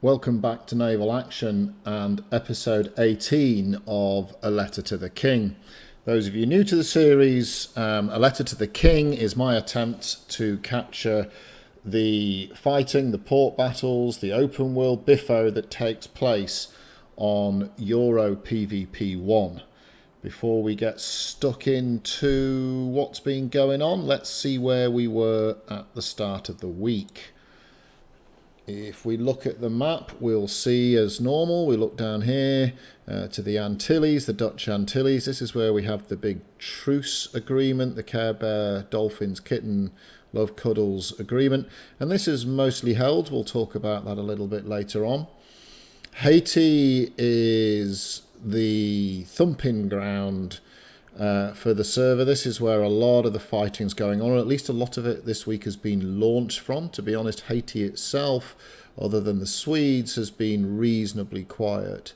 Welcome back to Naval Action and episode 18 of A Letter to the King. Those of you new to the series, A Letter to the King is my attempt to capture the fighting, the port battles, the open world biffo that takes place on Euro PvP 1. Before we get stuck into what's been going on, let's see where we were at the start of the week. If we look at the map, we'll see as normal, we look down here to the Antilles, the Dutch Antilles. This is where we have the big truce agreement, the Care Bear, Dolphins, Kitten, Love Cuddles agreement. And this is mostly held. We'll talk about that a little bit later on. Haiti is the thumping ground for the server. This is where a lot of the fighting's going on, or at least a lot of it this week has been launched from. To be honest, Haiti itself, other than the Swedes, has been reasonably quiet.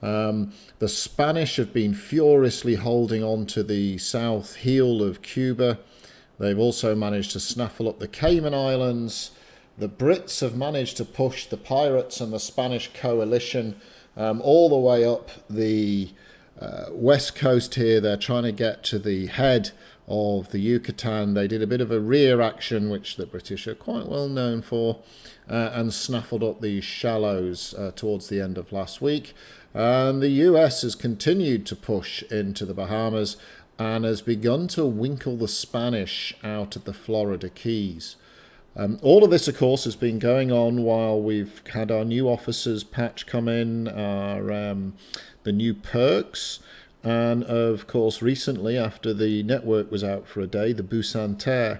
The Spanish have been furiously holding on to the south heel of Cuba. They've also managed to snaffle up the Cayman Islands. The Brits have managed to push the pirates and the Spanish coalition all the way up the west coast here. They're trying to get to the head of the Yucatan. They did a bit of a rear action, which the British are quite well known for, and snaffled up these shallows towards the end of last week. And the US has continued to push into the Bahamas and has begun to winkle the Spanish out of the Florida Keys. All of this, of course, has been going on while we've had our new officers patch come in, the new perks, and of course recently, after the network was out for a day, the Busanter.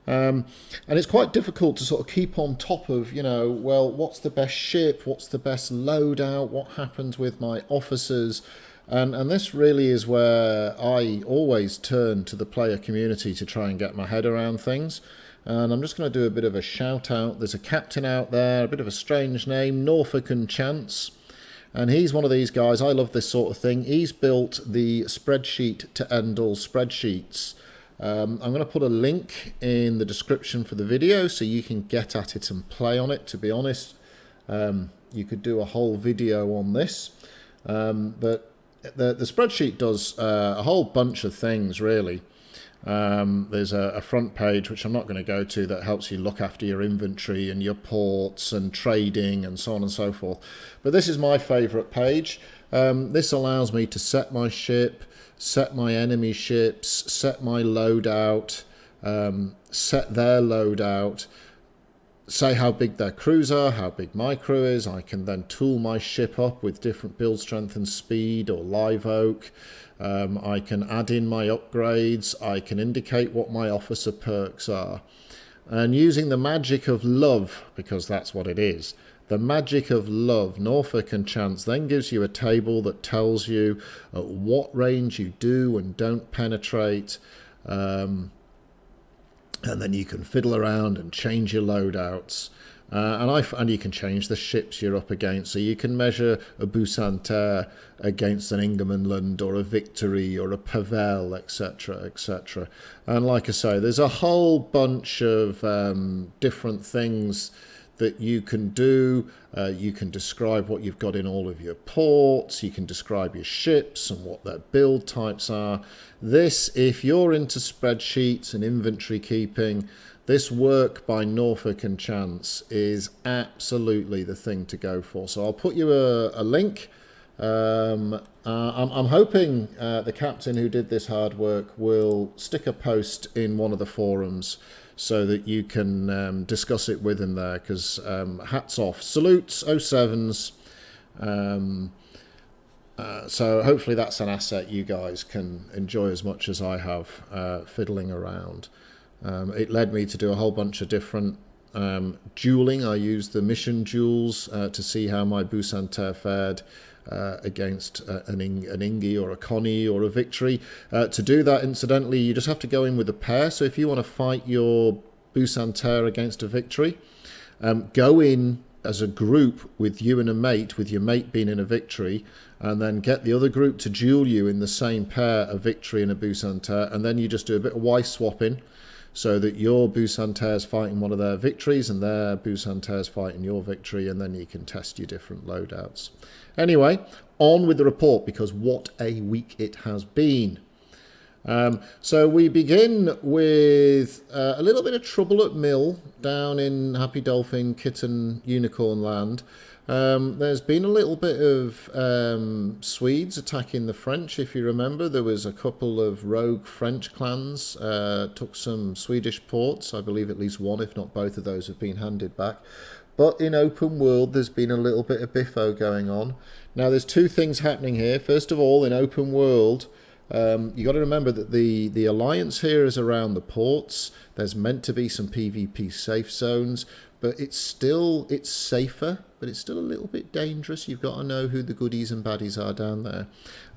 And it's quite difficult to sort of keep on top of, well, what's the best ship, what's the best loadout, what happens with my officers. And this really is where I always turn to the player community to try and get my head around things. And I'm just going to do a bit of a shout out. There's a captain out there, a bit of a strange name, Norfolk and Chance. And he's one of these guys, I love this sort of thing. He's built the spreadsheet to end all spreadsheets. I'm going to put a link in the description for the video so you can get at it and play on it. To be honest, you could do a whole video on this. But the spreadsheet does a whole bunch of things, really. There's a front page, which I'm not going to go to, that helps you look after your inventory and your ports and trading and so on and so forth. But this is my favourite page. This allows me to set my ship, set my enemy ships, set my loadout, set their loadout, say how big their crews are, how big my crew is. I can then tool my ship up with different build strength and speed or live oak. I can add in my upgrades. I can indicate what my officer perks are. And using the magic of love, because that's what it is, the magic of love, Norfolk and Chance then gives you a table that tells you at what range you do and don't penetrate. And then you can fiddle around and change your loadouts. And you can change the ships you're up against. So you can measure a Busanter against an Ingermanland or a Victory or a Pavel, etc., etc. And like I say, there's a whole bunch of different things that you can do. You can describe what you've got in all of your ports. You can describe your ships and what their build types are. This, if you're into spreadsheets and inventory keeping, this work by Norfolk and Chance is absolutely the thing to go for. So I'll put you a link. I'm hoping the captain who did this hard work will stick a post in one of the forums so that you can discuss it with him there, because hats off. Salutes, 07s. So hopefully that's an asset you guys can enjoy as much as I have fiddling around. It led me to do a whole bunch of different dueling. I used the mission duels to see how my Busanter fared against an Ingi or a Connie or a Victory. To do that, incidentally, you just have to go in with a pair. So if you want to fight your Busanter against a Victory, go in as a group with you and a mate, with your mate being in a Victory, and then get the other group to duel you in the same pair, a Victory and a Busanter, and then you just do a bit of wife swapping. so that your Bucentaur is fighting one of their victories and their Bucentaur is fighting your victory, and then you can test your different loadouts. Anyway, on with the report, because what a week it has been. So we begin with a little bit of trouble at Mill down in Happy Dolphin, Kitten, Unicorn Land. There's been a little bit of Swedes attacking the French. If you remember, there was a couple of rogue French clans took some Swedish ports. I believe at least one, if not both of those, have been handed back. But in open world, there's been a little bit of biffo going on. Now, there's two things happening here. First of all, in open world, you got to remember that the alliance here is around the ports. There's meant to be some PvP safe zones, but it's safer, but it's still a little bit dangerous. You've got to know who the goodies and baddies are down there.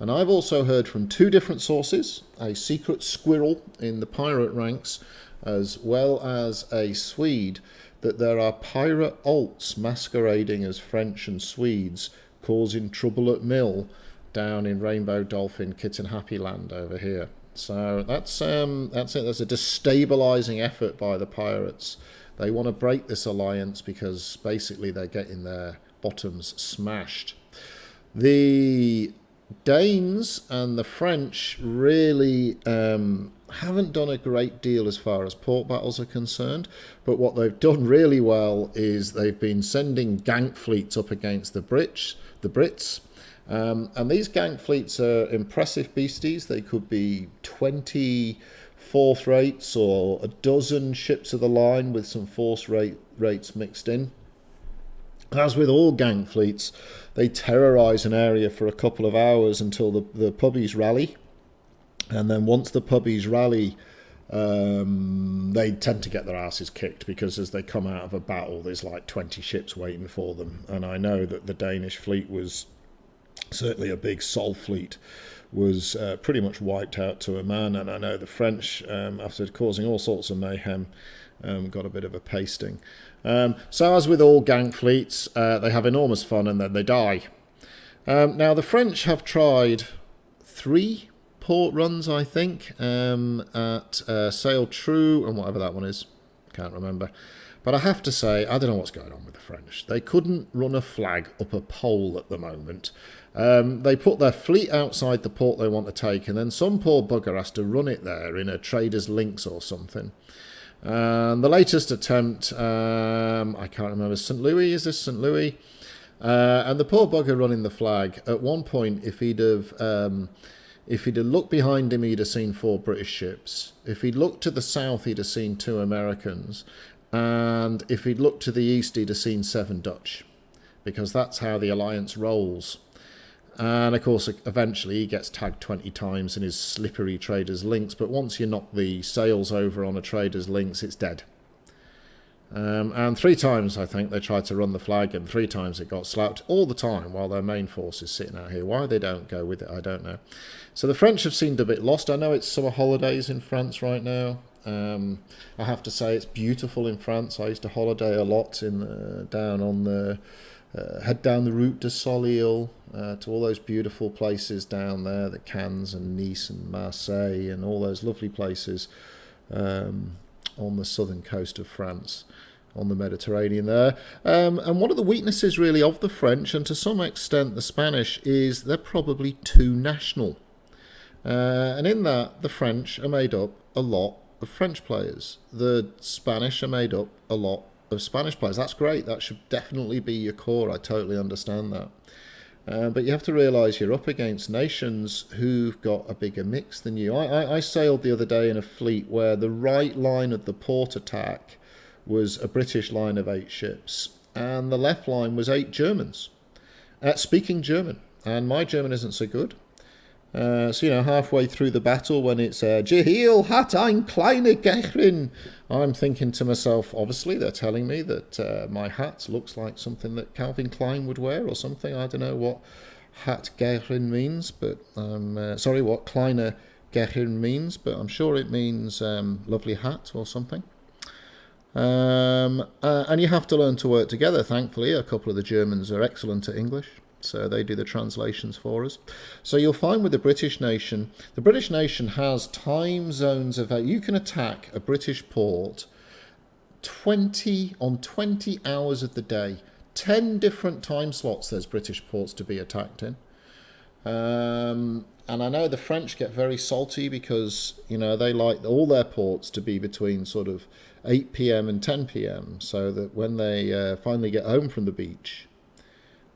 And I've also heard from two different sources, a secret squirrel in the pirate ranks, as well as a Swede, that there are pirate alts masquerading as French and Swedes, causing trouble at Mill down in Rainbow Dolphin, Kitten Happy Land over here. So that's it. There's a destabilising effort by the pirates. They want to break this alliance because basically they're getting their bottoms smashed. The Danes and the French really haven't done a great deal as far as port battles are concerned, but what they've done really well is they've been sending Gank Fleets up against the Brits. And these Gank Fleets are impressive beasties. They could be 20 fourth rates or a dozen ships of the line with some force rates mixed in. As with all Gank Fleets, they terrorise an area for a couple of hours until the puppies rally. And then once the puppies rally, they tend to get their asses kicked, because as they come out of a battle, there's like 20 ships waiting for them. And I know that the Danish fleet was... certainly a big Sol fleet was pretty much wiped out to a man, and I know the French, after causing all sorts of mayhem, got a bit of a pasting. So as with all Gank Fleets, they have enormous fun and then they die. Now the French have tried 3 port runs, I think, at Sail True and whatever that one is, can't remember. But I have to say, I don't know what's going on with the French. They couldn't run a flag up a pole at the moment. They put their fleet outside the port they want to take, and then some poor bugger has to run it there in a trader's links or something. The latest attempt, I can't remember, St. Louis, is this St. Louis? And the poor bugger running the flag, at one point, if he'd have looked behind him, he'd have seen 4 British ships. If he'd looked to the south, he'd have seen 2 Americans. And if he'd looked to the east, he'd have seen 7 Dutch, because that's how the alliance rolls. And of course, eventually he gets tagged 20 times in his slippery trader's links, but once you knock the sails over on a trader's links, it's dead. And 3 times, I think, they tried to run the flag, and 3 times it got slapped all the time while their main force is sitting out here. Why they don't go with it, I don't know. So the French have seemed a bit lost. I know it's summer holidays in France right now. I have to say it's beautiful in France. I used to holiday a lot down on the head down the route de Soleil to all those beautiful places down there, the Cannes and Nice and Marseille and all those lovely places on the southern coast of France, on the Mediterranean there. And one of the weaknesses really of the French, and to some extent the Spanish, is they're probably too national. And in that, the French are made up a lot of French players. The Spanish are made up a lot of Spanish players. That's great. That should definitely be your core. I totally understand that. But you have to realise you're up against nations who've got a bigger mix than you. I sailed the other day in a fleet where the right line of the port attack was a British line of 8 ships, and the left line was 8 Germans speaking German. And my German isn't so good. So, halfway through the battle, when it's Jeheil hat ein kleine Gehrin, I'm thinking to myself, obviously they're telling me that my hat looks like something that Calvin Klein would wear or something. I don't know what hat Gehrin means, but what kleine Gehrin means, but I'm sure it means lovely hat or something. And you have to learn to work together. Thankfully, a couple of the Germans are excellent at English. So they do the translations for us. So you'll find with the British nation has time zones of, you can attack a British port 20 hours of the day. 10 different time slots there's British ports to be attacked in. And I know the French get very salty because, they like all their ports to be between sort of 8 p.m. and 10 p.m. so that when they finally get home from the beach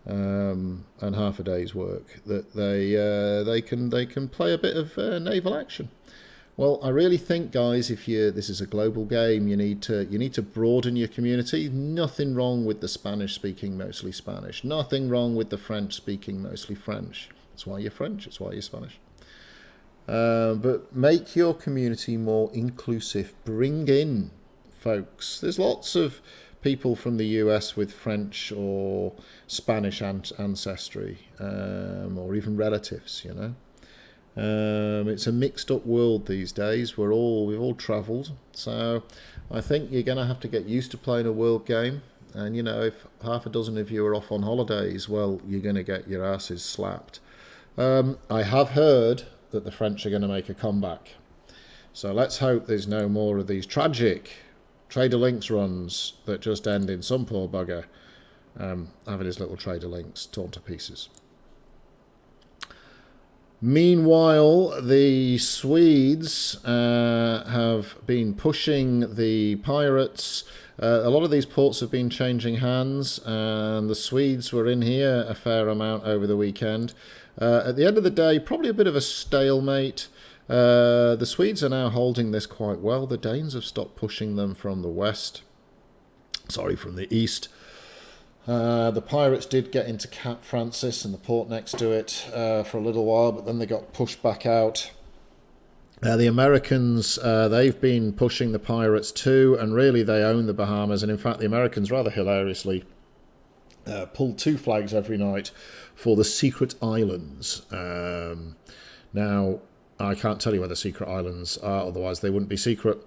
and half a day's work, that they can play a bit of naval action. Well, I really think, guys, this is a global game, you need to broaden your community. Nothing wrong with the Spanish speaking mostly Spanish. Nothing wrong with the French speaking mostly French. That's why you're French. That's why you're Spanish. But make your community more inclusive. Bring in folks. There's lots of people from the US with French or Spanish ancestry, or even relatives. It's a mixed up world these days. We've all travelled, so I think you're going to have to get used to playing a world game. And if half a dozen of you are off on holidays, well, you're going to get your asses slapped. I have heard that the French are going to make a comeback. So let's hope there's no more of these tragic trader links runs that just end in some poor bugger having his little trader links torn to pieces. Meanwhile, the Swedes have been pushing the pirates. A lot of these ports have been changing hands, and the Swedes were in here a fair amount over the weekend. At the end of the day, probably a bit of a stalemate. The Swedes are now holding this quite well. The Danes have stopped pushing them from the east. The pirates did get into Cap Francis and the port next to it for a little while, but then they got pushed back out. The Americans, they've been pushing the pirates too, and really they own the Bahamas. And in fact, the Americans, rather hilariously, pulled 2 flags every night for the secret islands. Now, I can't tell you where the secret islands are, otherwise they wouldn't be secret.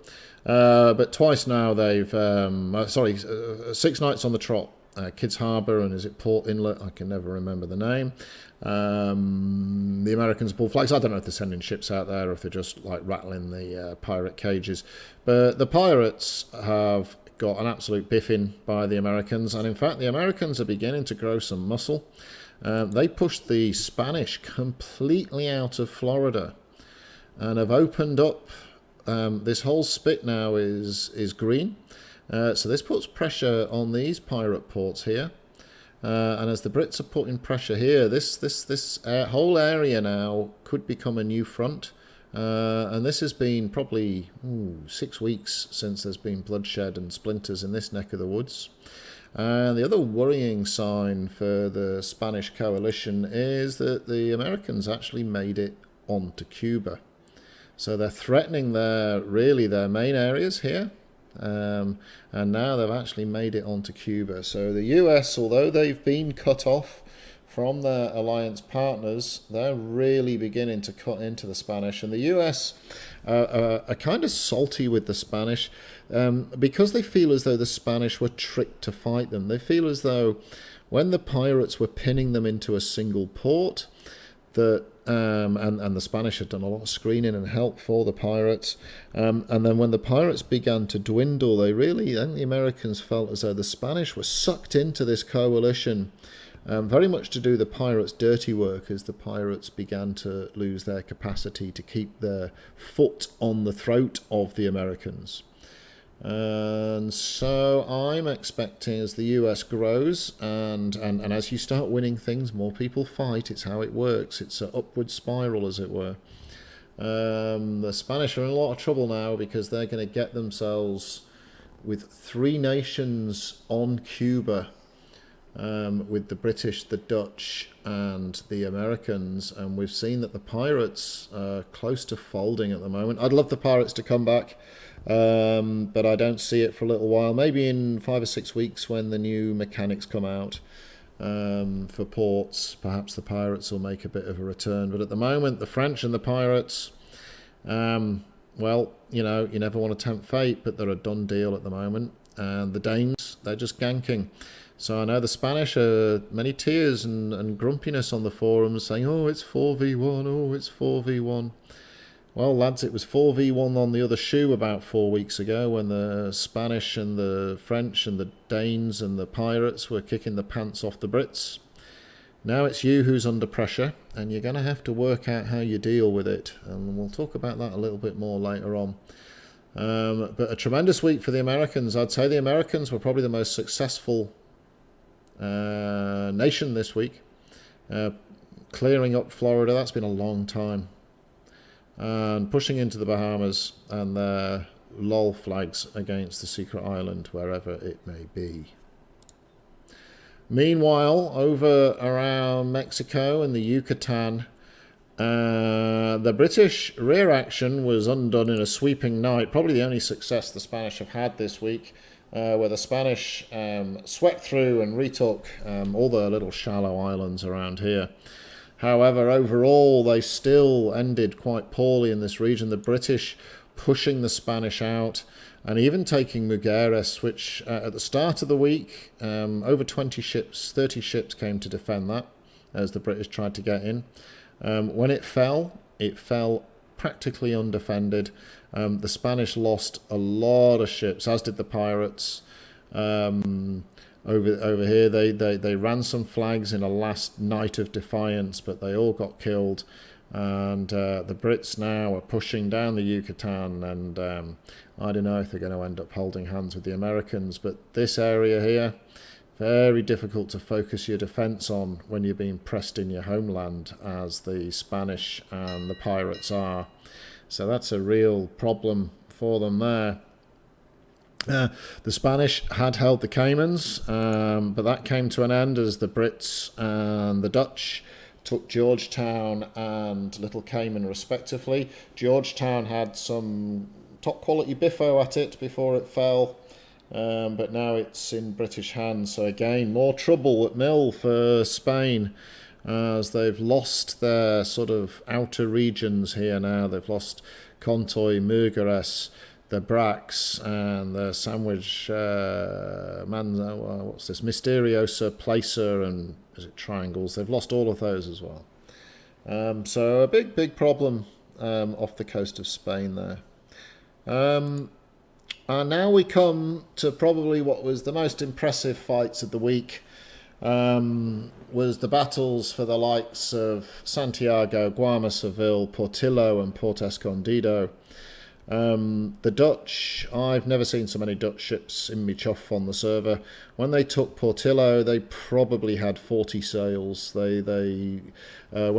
But twice now they've, 6 nights on the trot. Kids Harbour and is it Port Inlet? I can never remember the name. The Americans pull flags. I don't know if they're sending ships out there or if they're just like rattling the pirate cages. But the pirates have got an absolute biffing by the Americans, and in fact the Americans are beginning to grow some muscle. They pushed the Spanish completely out of Florida and have opened up. This whole spit now is green. So this puts pressure on these pirate ports here. And as the Brits are putting pressure here, this whole area now could become a new front. And this has been probably 6 weeks since there's been bloodshed and splinters in this neck of the woods. And the other worrying sign for the Spanish coalition is that the Americans actually made it onto Cuba. So they're threatening their main areas here. And now they've actually made it onto Cuba. So the US, although they've been cut off from their alliance partners, they're really beginning to cut into the Spanish. And the US are kind of salty with the Spanish because they feel as though the Spanish were tricked to fight them. They feel as though when the pirates were pinning them into a single port, that and the Spanish had done a lot of screening and help for the pirates. And then when the pirates began to dwindle, I think the Americans felt as though the Spanish were sucked into this coalition, very much to do the pirates' dirty work as the pirates began to lose their capacity to keep their foot on the throat of the Americans. And so I'm expecting as the US grows and as you start winning things, more people fight. It's how it works. It's an upward spiral, as it were. The Spanish are in a lot of trouble now because they're going to get themselves with 3 nations on Cuba, with the British, the Dutch, and the Americans. And we've seen that the pirates are close to folding at the moment. I'd love the pirates to come back. But I don't see it for a little while. Maybe in 5 or 6 weeks when the new mechanics come out for ports, perhaps the pirates will make a bit of a return. But at the moment, the French and the pirates, well, you never want to tempt fate, but they're a done deal at the moment. And the Danes, they're just ganking. So I know the Spanish are many tears and grumpiness on the forums saying, oh, it's 4v1, oh, it's 4v1. Well, lads, it was 4v1 on the other shoe about 4 weeks ago when the Spanish and the French and the Danes and the pirates were kicking the pants off the Brits. Now it's you who's under pressure, and you're going to have to work out how you deal with it. And we'll talk about that a little bit more later on. But a tremendous week for the Americans. I'd say the Americans were probably the most successful nation this week. Clearing up Florida, that's been a long time. And pushing into the Bahamas and their LOL flags against the secret island, wherever it may be. Meanwhile, over around Mexico and the Yucatan, the British rear action was undone in a sweeping night, probably the only success the Spanish have had this week, where the Spanish swept through and retook all the little shallow islands around here. However, overall, they still ended quite poorly in this region. The British pushing the Spanish out and even taking Mujeres, which at the start of the week, over 20 ships, 30 ships came to defend that as the British tried to get in. When it fell practically undefended. The Spanish lost a lot of ships, as did the pirates. Over here, they ran some flags in a last night of defiance, but they all got killed. And the Brits now are pushing down the Yucatan, and I don't know if they're going to end up holding hands with the Americans. But this area here, very difficult to focus your defence on when you're being pressed in your homeland, as the Spanish and the pirates are. So that's a real problem for them there. The Spanish had held the Caymans, but that came to an end as the Brits and the Dutch took Georgetown and Little Cayman respectively. Georgetown had some top quality biffo at it before it fell, but now it's in British hands. So again, more trouble at mill for Spain, as they've lost their sort of outer regions here now. They've lost Contoy, Mujeres, the Brax, and the Sandwich, what's this, Misteriosa, Placer, and is it Triangles? They've lost all of those as well. So a big problem off the coast of Spain there. And now we come to probably what was the most impressive fights of the week. Was the battles for the likes of Santiago, Guarma, Seville, Portillo, and Port Escondido. The Dutch, I've never seen so many Dutch ships in me chuff on the server. When they took Portillo, they probably had 40 sails. When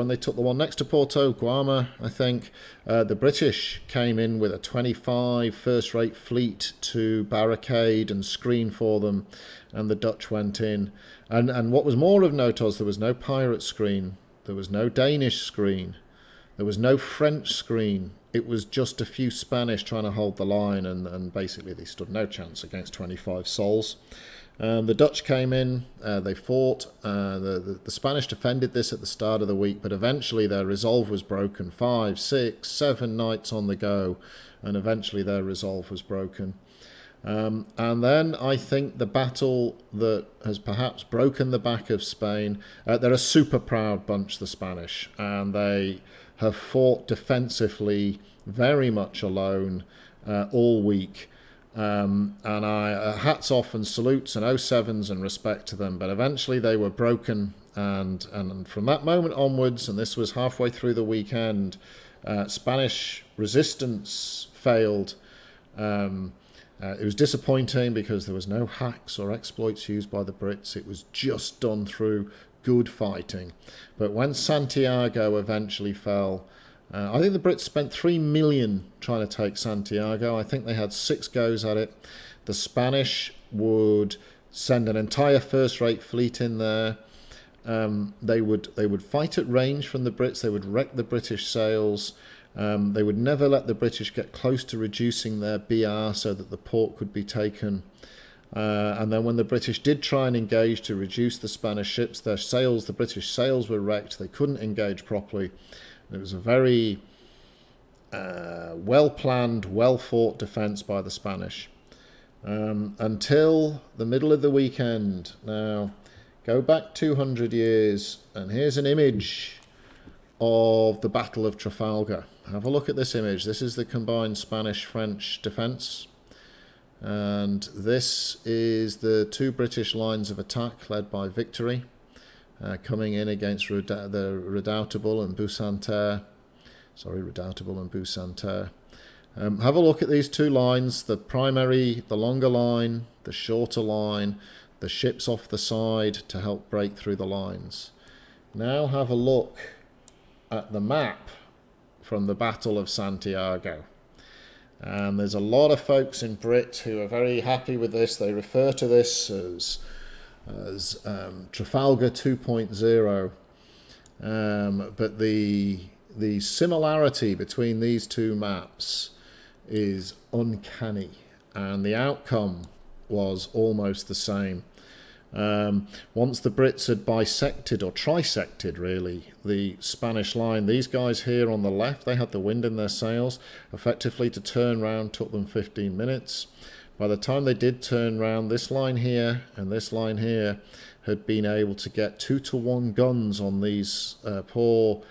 they took the one next to Porto, Guarma, I think, the British came in with a 25 first-rate fleet to barricade and screen for them, and the Dutch went in. And what was more of note was there was no pirate screen, there was no Danish screen, there was no French screen. It was just a few Spanish trying to hold the line, and basically they stood no chance against 25 sols. The Dutch came in, they fought. The Spanish defended this at the start of the week, but eventually their resolve was broken. 5, 6, 7 nights on the go, and eventually their resolve was broken. And then I think the battle that has perhaps broken the back of Spain, they're a super proud bunch, the Spanish, and they have fought defensively very much alone all week. And I hats off and salutes and 07s and respect to them, but eventually they were broken, and from that moment onwards, and this was halfway through the weekend, Spanish resistance failed. It was disappointing because there was no hacks or exploits used by the Brits. It was just done through good fighting. But when Santiago eventually fell, I think the Brits spent 3 million trying to take Santiago. I think they had 6 goes at it. The Spanish would send an entire first-rate fleet in there. They would fight at range from the Brits. They would wreck the British sails. They would never let the British get close to reducing their BR so that the port could be taken. And then when the British did try and engage to reduce the Spanish ships, the British sails were wrecked. They couldn't engage properly. It was a very well-planned, well-fought defence by the Spanish. until the middle of the weekend. Now, go back 200 years, and here's an image of the Battle of Trafalgar. Have a look at this image. This is the combined Spanish-French defence. And this is the two British lines of attack led by Victory, coming in against the Redoutable and Bucentaure. Sorry, Redoutable and Bucentaure. Have a look at these two lines, the primary, the longer line, the shorter line, the ships off the side to help break through the lines. Now have a look at the map from the Battle of Santiago. And there's a lot of folks in Brit who are very happy with this. They refer to this as Trafalgar 2.0. But the similarity between these two maps is uncanny, and the outcome was almost the same. Once the Brits had bisected, or trisected really, the Spanish line, these guys here on the left, they had the wind in their sails. Effectively to turn round took them 15 minutes. By the time they did turn round, this line here and this line here had been able to get 2-to-1 guns on these poor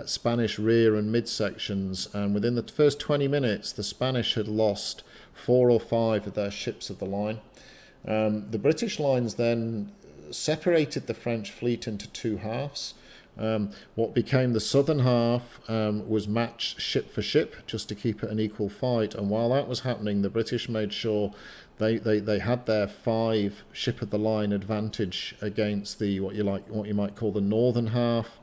Spanish rear and midsections, and within the first 20 minutes the Spanish had lost 4 or 5 of their ships of the line. The British lines then separated the French fleet into two halves. What became the southern half was matched ship for ship, just to keep it an equal fight. And while that was happening, the British made sure they had their 5 ship of the line advantage against the what you might call the northern half.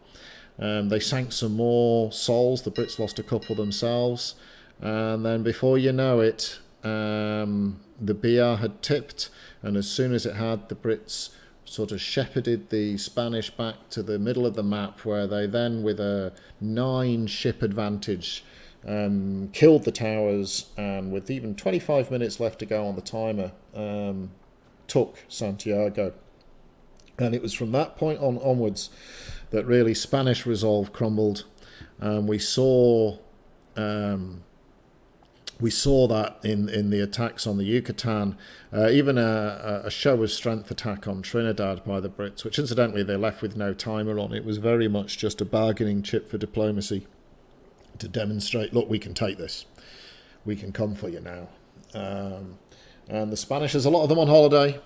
They sank some more souls. The Brits lost a couple themselves, and then before you know it, the BR had tipped, and as soon as it had, the Brits sort of shepherded the Spanish back to the middle of the map, where they then, with a 9-ship advantage, killed the towers, and with even 25 minutes left to go on the timer, took Santiago. And it was from that point onwards that really Spanish resolve crumbled. We saw that in the attacks on the Yucatan, even a show of strength attack on Trinidad by the Brits, which incidentally they left with no timer on. It was very much just a bargaining chip for diplomacy to demonstrate, look, we can take this. We can come for you now. And the Spanish, there's a lot of them on holiday.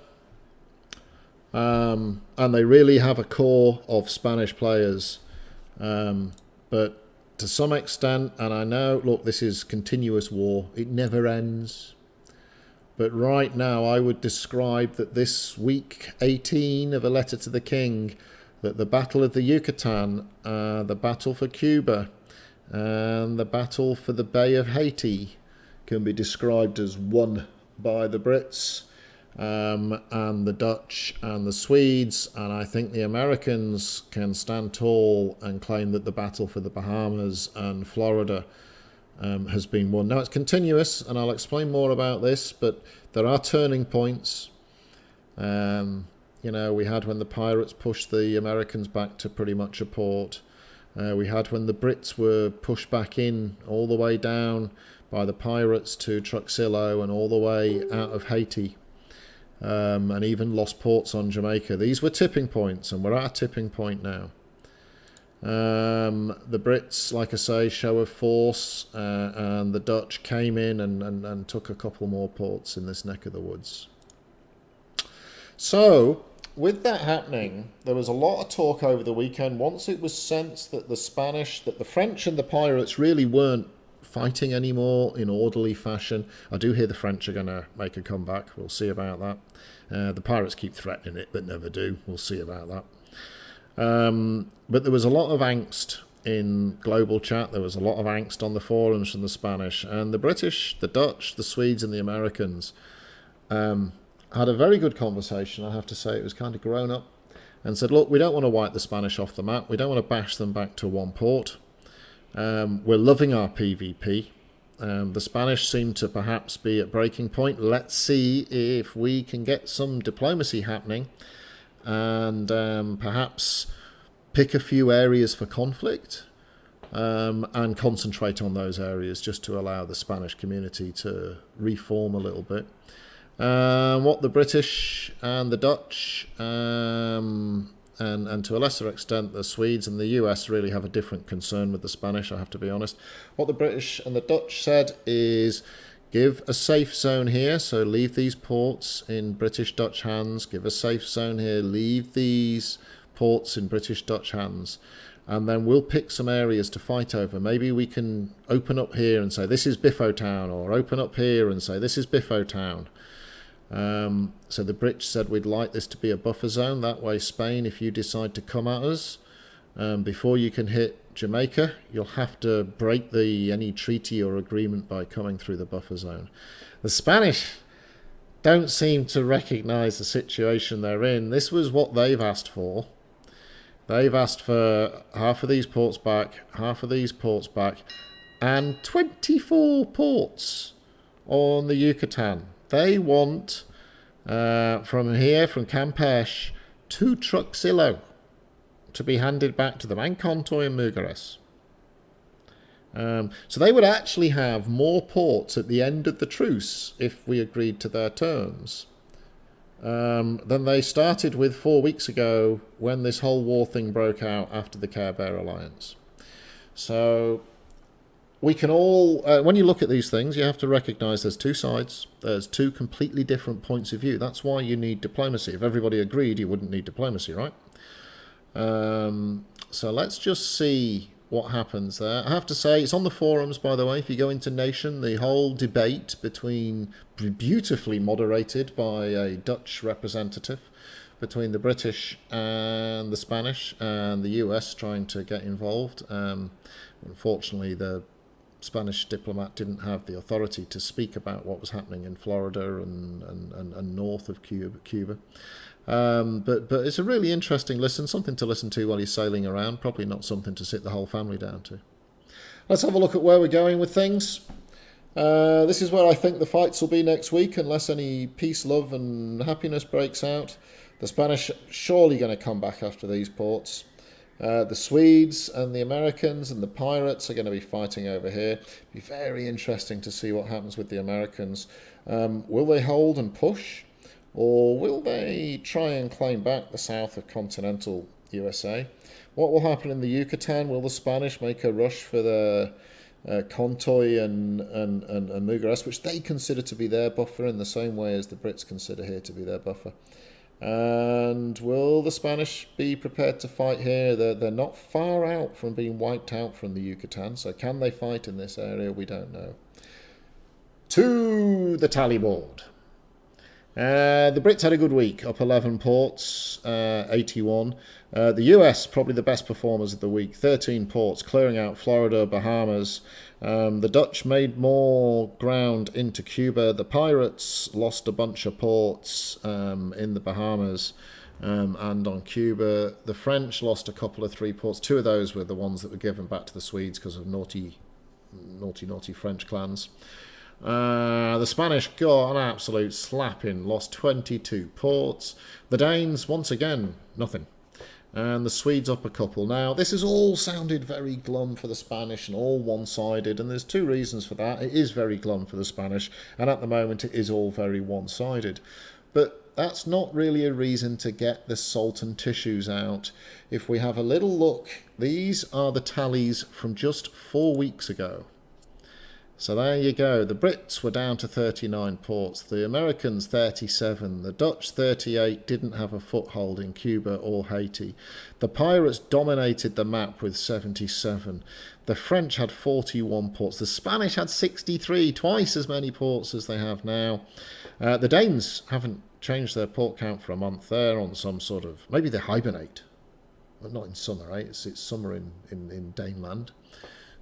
And they really have a core of Spanish players. But to some extent, and I know, look, this is continuous war. It never ends. But right now, I would describe that this week 18 of A Letter to the King, that the Battle of the Yucatan, the battle for Cuba, and the battle for the Bay of Haiti can be described as won by the Brits, and the Dutch and the Swedes, and I think the Americans can stand tall and claim that the battle for the Bahamas and Florida has been won. Now, it's continuous, and I'll explain more about this, but there are turning points. We had when the pirates pushed the Americans back to pretty much a port. We had when the Brits were pushed back in all the way down by the pirates to Truxillo and all the way out of Haiti. And even lost ports on Jamaica. These were tipping points, and we're at a tipping point now. The Brits, like I say, show of force, and the Dutch came in and took a couple more ports in this neck of the woods. So, with that happening, there was a lot of talk over the weekend. Once it was sensed that the French and the pirates really weren't fighting anymore in orderly fashion. I do hear the French are going to make a comeback. We'll see about that. The pirates keep threatening it, but never do. We'll see about that. But there was a lot of angst in global chat. There was a lot of angst on the forums from the Spanish. And the British, the Dutch, the Swedes and the Americans had a very good conversation. I have to say, it was kind of grown up, and said, look, we don't want to wipe the Spanish off the map. We don't want to bash them back to one port. We're loving our PvP. The Spanish seem to perhaps be at breaking point. Let's see if we can get some diplomacy happening, and perhaps pick a few areas for conflict, and concentrate on those areas just to allow the Spanish community to reform a little bit. What the British and the Dutch, and to a lesser extent the Swedes and the US really have a different concern with the Spanish, I have to be honest. What the British and the Dutch said is give a safe zone here, so leave these ports in British-Dutch hands, give a safe zone here, leave these ports in British-Dutch hands, and then we'll pick some areas to fight over. Maybe we can open up here and say this is Biffo Town, or open up here and say this is Biffo Town. So the Brits said we'd like this to be a buffer zone. That way, Spain, if you decide to come at us, before you can hit Jamaica, you'll have to break any treaty or agreement by coming through the buffer zone. The Spanish don't seem to recognise the situation they're in. This was what they've asked for. They've asked for half of these ports back, half of these ports back, and 24 ports on the Yucatan. They want, from here, from Campeche to Truxillo, to be handed back to them, and Contoy and Mugares. So they would actually have more ports at the end of the truce, if we agreed to their terms, than they started with 4 weeks ago when this whole war thing broke out after the Care Bear Alliance. So we can all, when you look at these things, you have to recognise there's two sides. There's two completely different points of view. That's why you need diplomacy. If everybody agreed, you wouldn't need diplomacy, right? So let's just see what happens there. I have to say, it's on the forums, by the way. If you go into Nation, the whole debate beautifully moderated by a Dutch representative, between the British and the Spanish and the US trying to get involved. Unfortunately, the Spanish diplomat didn't have the authority to speak about what was happening in Florida and north of Cuba. But it's a really interesting listen, something to listen to while you're sailing around, probably not something to sit the whole family down to. Let's have a look at where we're going with things. This is where I think the fights will be next week, unless any peace, love and happiness breaks out. The Spanish are surely going to come back after these ports. The Swedes and the Americans and the pirates are going to be fighting over here. It'll be very interesting to see what happens with the Americans. Will they hold and push? Or will they try and claim back the south of continental USA? What will happen in the Yucatan? Will the Spanish make a rush for the Contoy and Mugares, which they consider to be their buffer in the same way as the Brits consider here to be their buffer? And will the Spanish be prepared to fight here? They're not far out from being wiped out from the Yucatan, so can they fight in this area? We don't know. To the tally board. The Brits had a good week, up 11 ports, 81. The US, probably the best performers of the week, 13 ports, clearing out Florida, Bahamas. The Dutch made more ground into Cuba. The pirates lost a bunch of ports in the Bahamas and on Cuba. The French lost a couple of 3 ports. 2 of those were the ones that were given back to the Swedes because of naughty French clans. The Spanish got an absolute slapping, lost 22 ports. The Danes, once again, nothing. And the Swedes up a couple. Now, this has all sounded very glum for the Spanish and all one-sided, and there's 2 reasons for that. It is very glum for the Spanish, and at the moment it is all very one-sided. But that's not really a reason to get the salt and tissues out. If we have a little look, these are the tallies from just 4 weeks ago. So there you go. The Brits were down to 39 ports. The Americans 37. The Dutch 38 didn't have a foothold in Cuba or Haiti. The pirates dominated the map with 77. The French had 41 ports. The Spanish had 63, twice as many ports as they have now. The Danes haven't changed their port count for a month. They're on some sort of... maybe they hibernate. Well, not in summer, right? It's summer in Daneland.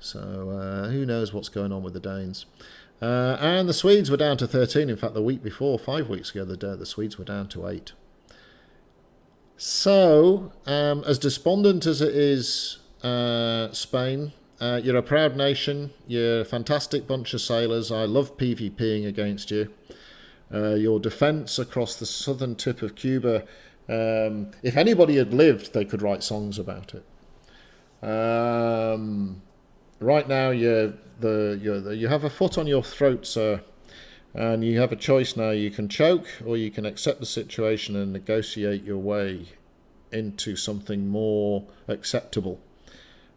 So who knows what's going on with the Danes. And the Swedes were down to 13. In fact, the week before, 5 weeks ago, the Swedes were down to 8. So, as despondent as it is, Spain, you're a proud nation. You're a fantastic bunch of sailors. I love PvPing against you. Your defence across the southern tip of Cuba, if anybody had lived, they could write songs about it. Right now, you have a foot on your throat, sir. And you have a choice now. You can choke, or you can accept the situation and negotiate your way into something more acceptable.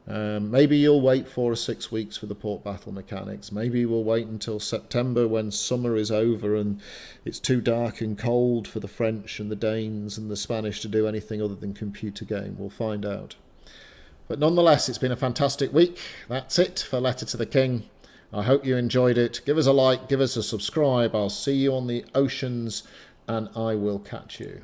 Maybe you'll wait 4 or 6 weeks for the port battle mechanics. Maybe we'll wait until September, when summer is over and it's too dark and cold for the French and the Danes and the Spanish to do anything other than computer game. We'll find out. But nonetheless, it's been a fantastic week. That's it for Letter to the King. I hope you enjoyed it. Give us a like, give us a subscribe. I'll see you on the oceans, and I will catch you.